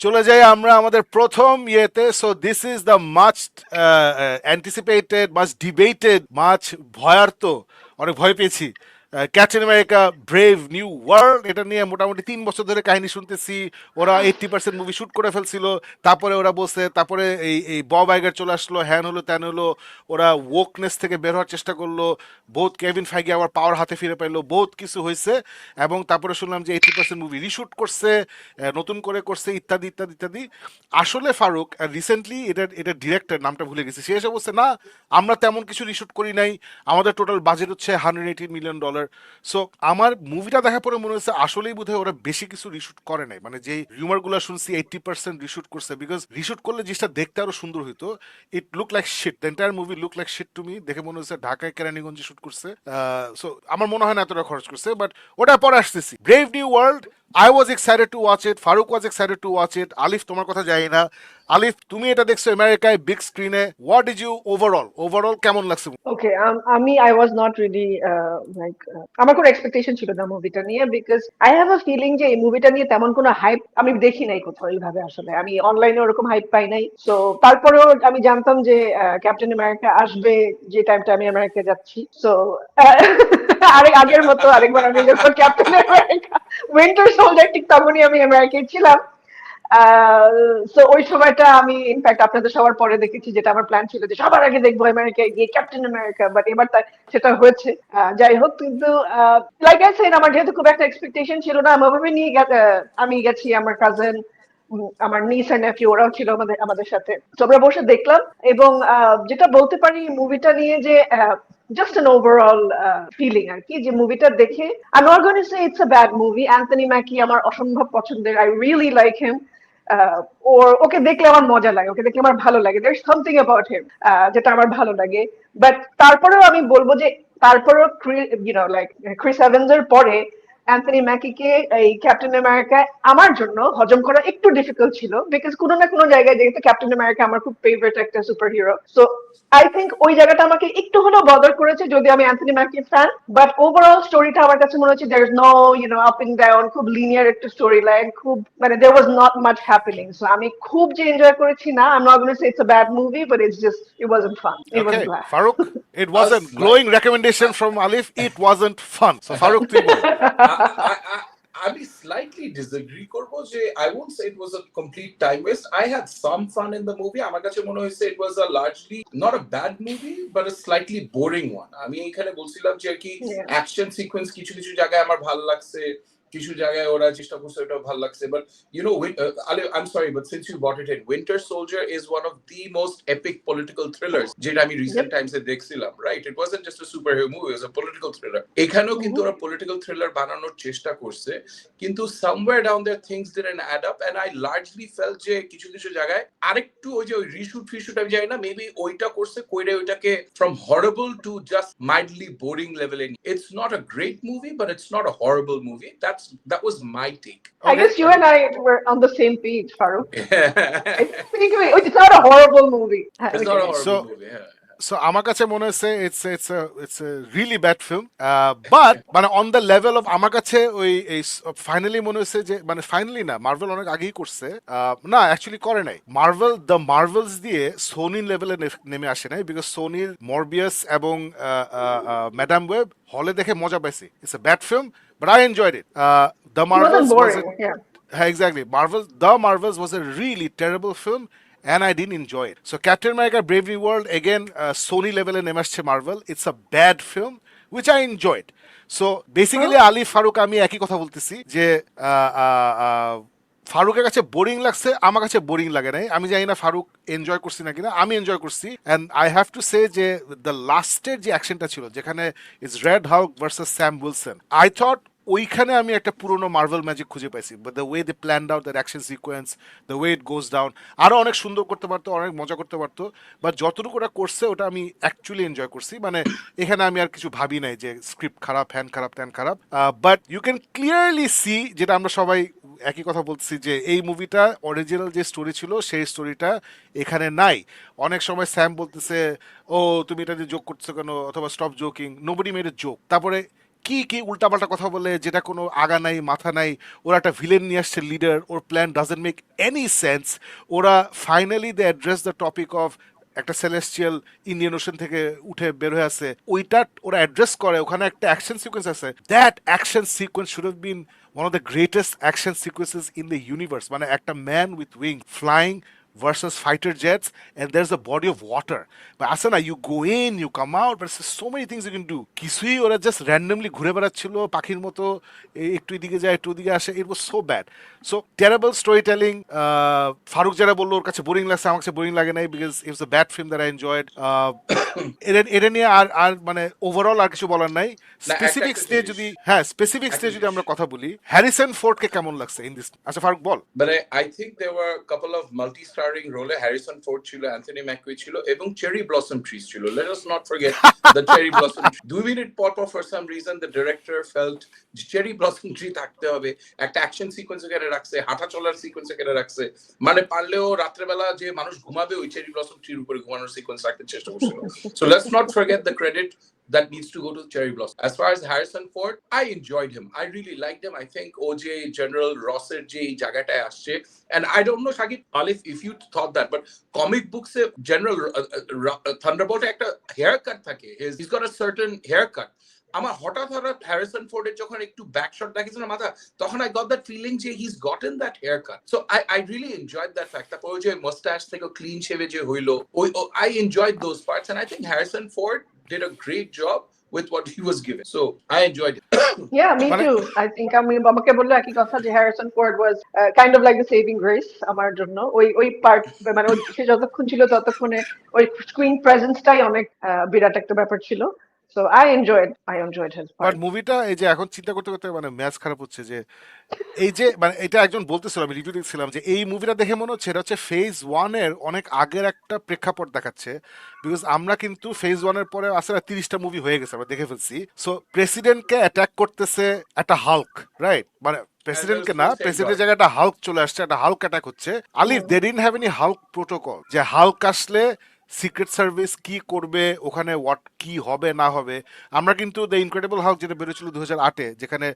চলে যাই আমরা আমাদের প্রথম ইয়েতে। So this is the much anticipated, much debated, much ভয়ার্ত, অনেক ভয় পেয়েছি, Captain America brave new world. এটা নিয়ে মোটামুটি 3 বছর ধরে কাহিনী শুনতেছি। ওরা 80% মুভি শুট করে ফেলছিল, তারপরে ওরা বসে, তারপরে এই বব আইগার চলে আসলো, হ্যান হলো ত্যান হলো, ওরা ওকনেস থেকে বের হওয়ার চেষ্টা করলো, বহুত কেভিন ফাইগি আবার পাওয়ার হাতে ফিরে পাইলো, বহুত কিছু হয়েছে। এবং তারপরে শুনলাম যে 80% মুভি রিশুট করছে, নতুন করে করছে, ইত্যাদি ইত্যাদি ইত্যাদি। আসলে ফারুক রিসেন্টলি এটা ডিরেক্টর নামটা ভুলে গেছি, সে এসে বলছে না আমরা তেমন কিছু রিশুট করি নাই, আমাদের টোটাল বাজেট হচ্ছে $180 million। সো আমার মুভিটা দেখার পরে মনে হচ্ছে আসলেই বোধহয় ওরা বেশি কিছু রিশুট করে নাই, মানে যে রিউমার গুলো শুনছি 80% রিশুট করছে, বিকজ রিশুট করলে জিনিসটা দেখতে আরো সুন্দর হইতো। It look like shit, the entire movie look like shit to me. দেখে মনে হচ্ছে ঢাকায় কেরানীগঞ্জে শুট করছে। সো আমার মনে হয় না এতটা খরচ করছে, বাট ওটা পরে আসতেছি। Brave new world, I was excited to watch it, Faruk was excited to watch it. Alif তোমার কথা জানি না, আলিফ তুমি এটা দেখছো আমেরিকায় বিগ স্ক্রিনে, হোয়াট ডিড ইউ ওভারঅল কেমন লাগছে? ওকে, আমি I was not really like, আমার কোনো এক্সপেকটেশন ছিল না মুভিটা নিয়ে, because I have a feeling যে এই মুভিটা নিয়ে তেমন কোনো হাইপ আমি দেখি নাই কোথাও এইভাবে। আসলে আমি অনলাইনে ওরকম হাইপ পাই নাই। তো তারপরেও আমি জানতাম যে ক্যাপ্টেন আমেরিকা আসবে যে টাইমটা আমি আমেরিকা যাচ্ছি। সো আরেক আগের মতো আরেকবার আমি যখন ক্যাপ্টেন আমেরিকা উইন্টার সোলজার ঠিক তখনই আমি আমেরিকায় ছিলাম। সো ওই সময়টা আমি ইনফ্যাক্ট আপনাদের সবার পরে দেখেছি, যেটা আমার প্ল্যান ছিল যে সবার আগে দেখবো আমেরিকায় গিয়ে ক্যাপ্টেন আমেরিকা, বাট এবার সেটা হয়েছে। যাই হোক, কিন্তু লাইক আই সেড, আমার যেহেতু খুব একটা এক্সপেকটেশন ছিল না, আমি নিয়ে আমি গেছি, আমার কাজিন, আমার নিস এন্ড নেফিউ ওরাও ছিল আমাদের আমাদের সাথে। তো আমরা বসে দেখলাম, এবং যেটা বলতে পারি মুভিটা নিয়ে যে জাস্ট অ্যান ওভারঅল ফিলিং আর কি, যে মুভিটা দেখে I not going to say it's a bad movie. Anthony Mackie আমার অসম্ভব পছন্দের, আই রিয়েলি লাইক হিম। ওকে দেখলে আমার মজা লাগে, ওকে দেখলে আমার ভালো লাগে, দেয়ার সামথিং অ্যাবাউট হিম যেটা আমার ভালো লাগে। বাট তারপরেও আমি বলবো যে তারপরেও লাইক ক্রিস এভান্স এর পরে অ্যান্থনি ম্যাকিকে এই ক্যাপ্টেন আমেরিকা আমার জন্য হজম করা একটু ডিফিকাল্ট ছিল, বিকজ কোনো না কোনো জায়গায় যেহেতু ক্যাপ্টেন আমেরিকা আমার খুব ফেভারিট একটা super hero. So I think ওই জায়গাটা আমাকে একটু হলেও বদার করেছে, যদি আমি অ্যান্থনি ম্যাকির ফ্যান। বাট ওভারঅল স্টোরিটা আমার কাছে মনে হচ্ছে there is no up and down, খুব লিনিয়ার একটা স্টোরি লাইন, খুব মানে there was not much happening. So আমি খুব যে এনজয় করেছি না, I am not gonna say it's a bad movie, but it's just it wasn't fun, it was okay blah. Farooq, it was A a glowing slight, recommendation from Alif, it wasn't fun. So Farooq তুই বল। আমি slightly disagree করবো যে I won't say it was a complete time waste. I had some fun in the movie. আমার কাছে মনে হয়েছে it was a largely not a bad movie but a slightly boring one. আমি এখানে বলছিলাম যে আর কি Yeah. অ্যাকশন সিকোয়েন্স কিছু কিছু জায়গায় আমার ভালো লাগছে, কিছু জায়গায় ওরা চেষ্টা করছে ওটা ভালো লাগছে, but I'm sorry, but since you brought it in, Winter Soldier is one of the most epic political thrillers যেটা আমি রিসেন্ট Yep. টাইমসে দেখছিলাম, right? It wasn't just a superhero movie, it was a political thriller. এখানেও কিন্তু ওরা political thriller বানানোর চেষ্টা করছে, কিন্তু somewhere down there things didn't add up and I largely felt যে কিছু কিছু জায়গায় আরেকটু ওই যে ওই রিশুট ফিশুট আমি জানি না, মেবি ওইটা করছে কইরে ওইটাকে from horrible to just mildly boring level. And it's not a great movie but it's not a horrible movie. That was my take. I Okay. guess you and I were on the same page, Farooq. I think it's not a horrible movie. It's not a Okay. horrible So movie, yeah. So আমার কাছে মনে হচ্ছে it's a really bad film, but মানে on the level of, আমার কাছে ওই এই finally মনে হচ্ছে যে, মানে ফাইনালি না, মার্ভেল অনেক আগেই করছে, না অ্যাকচুয়ালি করে নাই, দ্য মার্ভেলস দিয়ে সোনির লেভেলে নেমে আসে নাই, বিকজ সোনির মরবিয়াস এবং ম্যাডাম ওয়েব হলে দেখে মজা পাইছি। It's a bad film but I enjoyed it. The It wasn't Marvel's was boring. Yeah. exactly, The Marvels was a really terrible film and I didn't enjoy it. So Captain America Brave New World, again Sony level in MS Marvel, it's a bad film which I enjoyed. So basically Ali Farooq আমি একই কথা বলতেছি যে ফারুকের কাছে boring লাগছে, আমার কাছে বোরিং লাগে নাই। আমি জানি না ফারুক এনজয় করছি না কিনা, আমি এনজয় করছি। And I have to say যে দ্য লাস্টের যে অ্যাকশনটা ছিল, যেখানে is Red Hulk versus Sam Wilson, I thought ওইখানে আমি একটা পুরোনো মার্ভেল ম্যাজিক খুঁজে পাইছি। But the way they planned out that action sequence, the way it goes down, আরও অনেক সুন্দর করতে পারতো, অনেক মজা করতে পারতো। বাট যতটুকু ওটা করছে ওটা আমি অ্যাকচুয়ালি এনজয় করছি। মানে এখানে আমি আর কিছু ভাবি নাই যে স্ক্রিপ্ট খারাপ, হ্যান খারাপ, ত্যান খারাপ। But you can clearly see, যেটা আমরা সবাই একই কথা বলছি, যে এই মুভিটা অরিজিনাল যে স্টোরি ছিল সেই স্টোরিটা এখানে নাই। অনেক সময় স্যাম বলতেছে ও তুমি এটা দিয়ে জোক করছো কেন, অথবা stop joking, nobody made a joke. তারপরে কি কি উল্টাপাল্টা কথা বলে, যেটা কোনো আগা নাই মাথা নাই। ওরা একটা ভিলেন নিয়ে আসছে লিডার, ওর plan doesn't make any sense. ওরা finally they address the topic of একটা সেলেস্টিয়াল ইন্ডিয়ান ওশন থেকে উঠে বের হয়ে আছে, ওইটা ওরা অ্যাড্রেস করে। ওখানে একটা অ্যাকশন সিকোয়েন্স আছে, that action sequence should have been one of the greatest action sequences in the universe. মানে একটা man with wing flying versus fighter jets, and there's a body of water. But Asana, you go in, you come out, but there's so many things you can do. কিছুই ওরা just randomly ঘুরে বেড়াচ্ছিল পাখির মতো, একটু এদিকে যায় একটু ওদিকে আসে। It was so bad, so terrible story telling. Farooq যারা বললো ওর কাছে বোরিং লাগছে, আমার কাছে বোরিং লাগে নাই, because it's a bad film that I enjoyed. এটা নিয়ে আর মানে ওভারঅল আর কিছু বলার নাই। না, স্পেসিফিক একটা স্টেজ জিনিস, যদি, হ্যাঁ স্পেসিফিক একটা স্টেজ যদি জিনিস। আমরা কথা বলি, হ্যারিসন ফোর্ডকে কেমন লাগছে ইন দিস? আচ্ছা ফারুক বল। মানে I think there were a couple of multi-starring role. Harrison Ford ছিল, অ্যান্থনি ম্যাককুই ছিল, এবং চেরি ব্লসম ট্রিজ ছিল. Let us not forget the cherry blossom tree. 2 minute পর for some reason the director felt cherry blossom tree থাকতে হবে, একটা action sequence এখানে রাখছে, হাঁটা চলার সিকোয়েন্স এখানে রাখছে, মানে পারলেও রাত্রেবেলা যে মানুষ ঘুমাবে ওই চেরি ব্লসম ট্রির উপরে ঘুমানোর সিকোয়েন্স রাখতে চেষ্টা করছিল. So let's not forget the credit that needs to go to Cherry Blossom. As far as Harrison Ford, I enjoyed him. I really liked him. I think OJ General Rossের যে জায়গাটায় আসছে, and I don't know Shagit Alif if you thought that, but comic books A General Thunderbolt একটা haircut থাকে. He's got a certain haircut. আমার হঠাৎ Harrison ফোর্ডের যখন একটু back shot দেখেছে না মাথা, তখন আই গট দ্যাট ফিলিং যে he is gotten that hair cut. So I really enjoyed that fact. তারপর ওই যে মাস্টাচ থেকে ক্লিন শেভে যে হইলো, ওই I enjoyed those parts, and I think Harrison Ford did a great job with what he was given. So I enjoyed it. Yeah, me মানে too. I think আমি আমাকে বললো একই কথা যে Harrison Ford was kind of like the saving grace আমার জন্য। ওই পার্ট মানে সে যতক্ষণ ছিল ততক্ষণে ওই স্ক্রিন প্রেজেন্সটাই অনেক বিরাট একটা ব্যাপার ছিল। So I enjoyed his but part. মুভিটা এই যে এখন চিন্তা করতে করতে মানে ম্যাচ খারাপ হচ্ছে, যে এই যে মানে এটা একজন বলতেছিল, আমি রিভিউ দেখছিলাম, যে এই মুভিটা দেখে মনে হচ্ছে এটা হচ্ছে ফেজ ওয়ানের অনেক আগের একটা প্রেক্ষাপট দেখাচ্ছে। বিকজ আমরা কিন্তু ফেজ ওয়ানের পরে আসলে 30টা মুভি হয়ে গেছে, আমরা দেখে ফেলছি। সো প্রেসিডেন্টকে অ্যাটাক করতেছে একটা হাল্ক, রাইট? মানে প্রেসিডেন্টকে না, প্রেসিডেন্টের জায়গায় একটা হাল্ক চলে আসছে, একটা হাল্ক অ্যাটাক হচ্ছে। Alif, they didn't have any Hulk protocol, যে হাল্ক আসলে সিক্রেট সার্ভিস কি করবে, ওখানে হোয়াট কি হবে না হবে। আমরা কিন্তু দ্য ইনক্রেডিবল হাল্ক যেটা বেরোছিল 2008-এ, যেখানে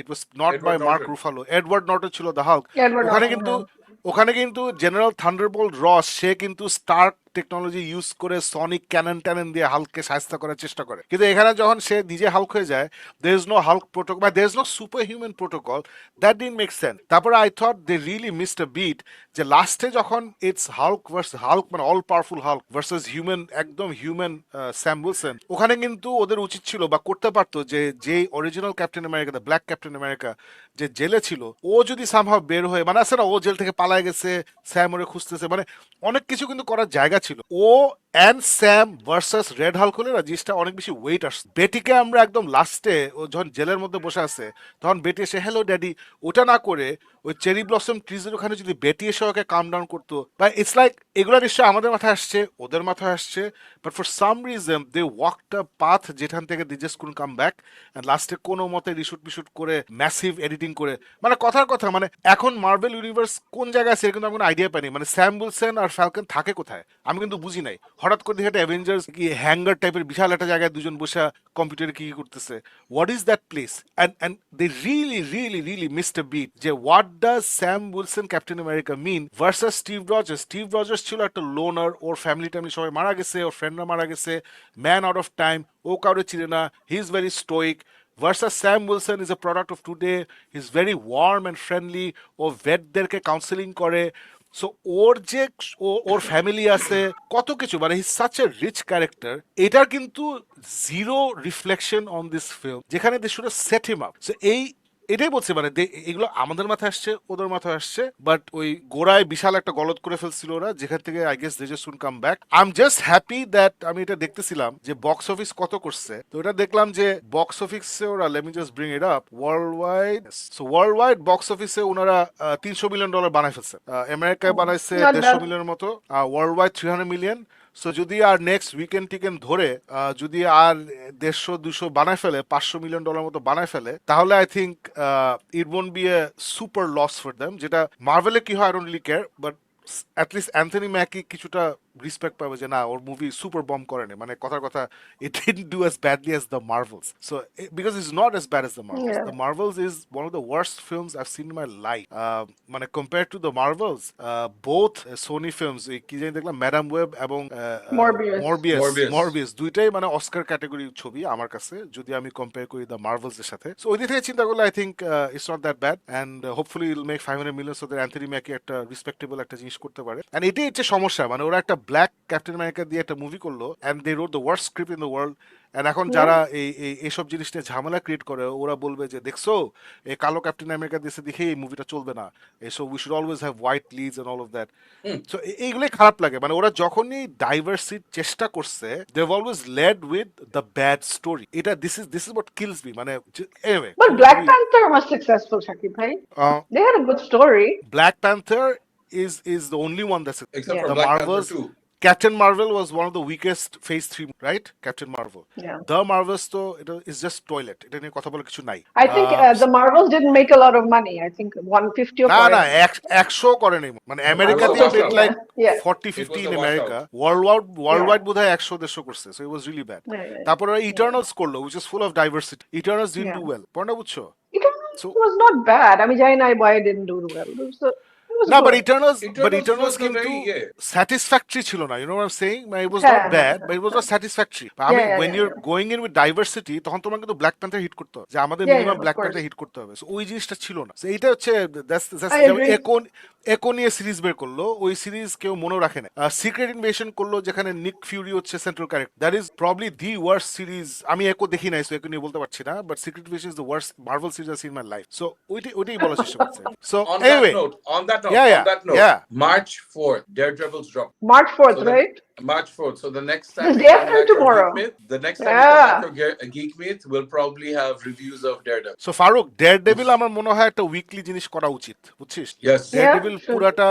it was not Edward by Mark Norton. Ruffalo, Edward Norton ছিল দ্য হাল্ক। এডওয়ার্ড ওখানে নর্টন, কিন্তু হ্যাঁ। ওখানে কিন্তু জেনারেল থান্ডারবোল্ট রস সে কিন্তু স্টার্ক টেকনোলজি ইউজ করে সনিক ক্যানন ট্যানন দিয়ে হাল্ককে সাহায্য করার চেষ্টা করে। কিন্তু এখানে যখন সে নিজে হাল্ক হয়ে যায়, there is no Hulk protocol, বা there is no super human protocol, that didn't make sense. তারপরে I thought they really missed a bit, যে লাস্টে যখন ইটস হাল্ক ভার্সেস হাল্ক, মানে all powerful Hulk versus human, একদম human Sam Wilson, ওখানে কিন্তু ওদের উচিত ছিল বা করতে পারতো যে original Captain America, the black Captain America, যে জেলে ছিল, ও যদি সামহাও বের হয়ে, মানে আছে না ও জেল থেকে পালায় গেছে, স্যাম ওরে খুঁজতেছে, মানে অনেক কিছু কিন্তু করার জায়গা ছিল। ও and Sam versus red Hulk হলে না জিনিসটা অনেক বেশি ওয়েট আসছে। বেটিকে আমরা একদম লাস্টে, ও যখন জেলের মধ্যে বসে আছে তখন বেটি এসে হ্যালো ড্যাডি, ওটা না করে ওই চেরি ব্লসম ট্রিজের ওখানে যদি বেটি এসে ওকে কাম ডাউন করতো, বা ইটস লাইক এগুলো নিশ্চয়ই আমাদের মাথায় আসছে, ওদের মাথায় আসছে, but for some reason they walked a path যেখান থেকে they just couldn't come back, and লাস্টে কোনো মতে রিশুট পিশুট করে ম্যাসিভ এডিটিং করে, মানে কথার কথা, মানে এখন মার্বেল ইউনিভার্স কোন জায়গায় আছে কিন্তু আমি কোনো আইডিয়া পাইনি। মানে স্যাম উইলসন আর ফ্যালকন থাকে কোথায় আমি কিন্তু বুঝি নাই। হঠাৎ করে দেখে একটা অ্যাভেঞ্জার্স কি হ্যাঙ্গার টাইপের বিশাল একটা জায়গায় দুজন বসে কম্পিউটারে কি করতেছে, what is that place? And they really missed a bit, যে what does Sam Wilson Captain America mean versus Steve Rogers. Steve Rogers ছিল একটা লোনার, ওর ফ্যামিলি ট্যামিলি সবাই মারা গেছে, ওর ফ্রেন্ডরা মারা গেছে, ম্যান আউট অফ টাইম, ও কাউরে চিনে না, he is very Stoic. Versus Sam Wilson is a product of today. He's very warm and friendly. ও ভেটদেরকে কাউন্সেলিং করে। সো ওর যে ওর ফ্যামিলি আছে, কত কিছু, মানে his such a rich character. এটার কিন্তু zero reflection on this film, যেখানে they should set him up. So এটাই বলছে, মানে এগুলো আমাদের মাথায় আসছে, ওদের মাথায় আসছে, বাট ওই গোড়ায় বিশাল একটা গলত করে ফেলছিল ওরা, যেখান থেকে I guess they just should come back. I am just happy that আমি এটা দেখতেছিলাম যে বক্স অফিস কত করছে, তো এটা দেখলাম যে বক্স অফিসে ওরা, let me just bring it up, world wide box অফিসে ওনারা $300 মিলিয়ন বানায় ফেলছে। আমেরিকায় বানাইছে Not 150 bad. মিলিয়নের মতো, ওয়ার্ল্ড ওয়াইড 300 মিলিয়ন। সো যদি আর নেক্সট উইকেন্ড টিকেন্ড ধরে যদি আর 150-200 বানায় ফেলে, $500 মিলিয়ন মতো বানায় ফেলে, তাহলে I think it won't be a super loss for them. যেটা মার্ভেলে কি হয় I don't really care, but at least Anthony Mackie কিছুটা রেসপেক্ট পাবে যে না ওর মুভি সুপার বম করেনি, মানে কথার কথা it didn't do as badly as the Marvels, so because it's not as bad as the Marvels. Yeah. The Marvels is one of the worst films I've seen in my life. মানে compare to the Marvels, both Sony films, কি জানি দেখলাম Madame Web এবং Morbius. Morbius Morbius. Morbius দুইটাই মানে Oscar category ছবি আমার কাছে, যদি আমি কম্পেয়ার করি দ্য মার্ভেলস এর সাথে। সো ওই দিক থেকে চিন্তা করলে I think it's not that bad, and hopefully will make 500 million, so that Anthony Mackie একটা রেসপেক্টেবল একটা জিনিস করতে পারে। অ্যান্ড এটাই হচ্ছে সমস্যা, মানে ওরা একটা ব্ল্যাক ক্যাপ্টেন আমেরিকা দিয়ে একটা মুভি করলো, and they wrote the worst script in the world. And এখন যারা এইসব জিনিস নিয়ে ঝামেলা ক্রিয়েট করে ওরা বলবে যে দেখছো এই কালো ক্যাপ্টেন আমেরিকা দেশে দেখে এই মুভিটা চলবে না, so we should always have white leads and all of that. So এইগুলোই খারাপ লাগে, মানে ওরা যখনই ডাইভার্সিটি চেষ্টা করছে they have always led with the bad story. এটা this is what kills me, মানে anyway. But Black Panther was successful, Shakib bhai. They had a good story. Black Panther is the only one that's Except Yeah. for the Black Marvels. Panther 2. Captain Marvel was one of the weakest phase 3, right? Captain Marvel. Yeah. The Marvels though it is just toilet. এটা নিয়ে কথা বলে কিছু নাই। I think the Marvels didn't make a lot of money. I think 150 or না না 400. 100 করে নেই, মানে আমেরিকাতে It was a made like Yeah. 40 It 50 was in a America, washout. World বোধহয় 100 150 করছে, so it was really bad. Yeah, yeah. তারপরে Eternals করলো which is full of diversity. Eternals didn't Yeah. do well, পড়না বুঝছো? It So- was not bad. I mean, I know why it didn't do well. It was না, good. but Eternals Eternals was কিন্তু very, yeah. Satisfactory ছিল না, you know what I am saying, মানে it was হ্যাঁ, not bad হ্যাঁ, but it was not satisfactory. I Yeah, mean yeah, when yeah, you're yeah. going in with diversity তখন তোমার কিন্তু black panther hit করতে হবে, যে আমাদের Yeah, minimum yeah, of Black course. Panther hit করতে হবে, সো ওই জিনিসটা ছিল না। So এইটা হচ্ছে I agree. একো নিয়ে সিরিজ বের করলো, ওই সিরিজ কেউ মনেও রাখে না। সিক্রেট ইনভেশন করলো যেখানে নিক ফিউরি হচ্ছে central character, that is probably the worst series. আমি একো দেখি নাই, সো একো নিয়ে বলতে পারছি না, but secret invasion is the worst Marvel series I seen my life. So ওইটাই বলার চেষ্টা করছে। So On anyway, on that note, Yeah, on yeah, that note, yeah. March 4th, Daredevil's drop. March 4th, So the- right? March 4th. So the next time It's we day come after back for tomorrow. Geek Myth, the next time Yeah. we come back for Geek Myth, we'll probably have reviews of Daredevil. So Farooq, Daredevil আমার মনে হয় একটা weekly জিনিস করা উচিত, বুঝছিস? Yes. Daredevil sure. পুরাটা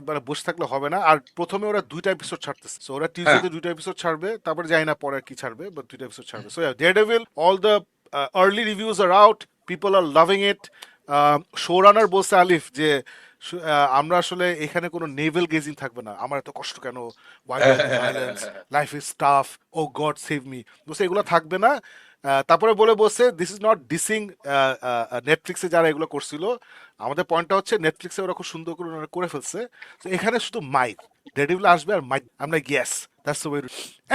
মানে বসে থাকলে হবে না। আর প্রথমে ওরা 2টা এপিসোড ছাড়তেছে, সো ওরা টিউসডেতে 2টা এপিসোড ছাড়বে, তারপর জানি না পরে আর কি ছাড়বে, বাট 2টা এপিসোড ছাড়বে। So Daredevil, all the early reviews are out, people are loving it. Showrunner বলছে আলিফ যে আমরা আসলে এখানে কোনো নেভেল গেজিং থাকবে না, আমার এত কষ্ট কেন, violence, life is tough, oh God save me, বলছে এগুলো থাকবে না। তারপরে বলছে দিস ইজ নট ডিসিং নেটফ্লিক্সে যারা এগুলো করছিল, আমাদের পয়েন্টটা হচ্ছে নেটফ্লিক্সে ওরা খুব সুন্দর করে ওরা করে ফেলছে, তো এখানে শুধু মাইক ডেয়ারডেভিল আসবে আর মাইক, আমরা yes that's the way.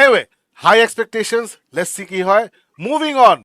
Anyway, high expectations, let's see কি হয়। Moving on.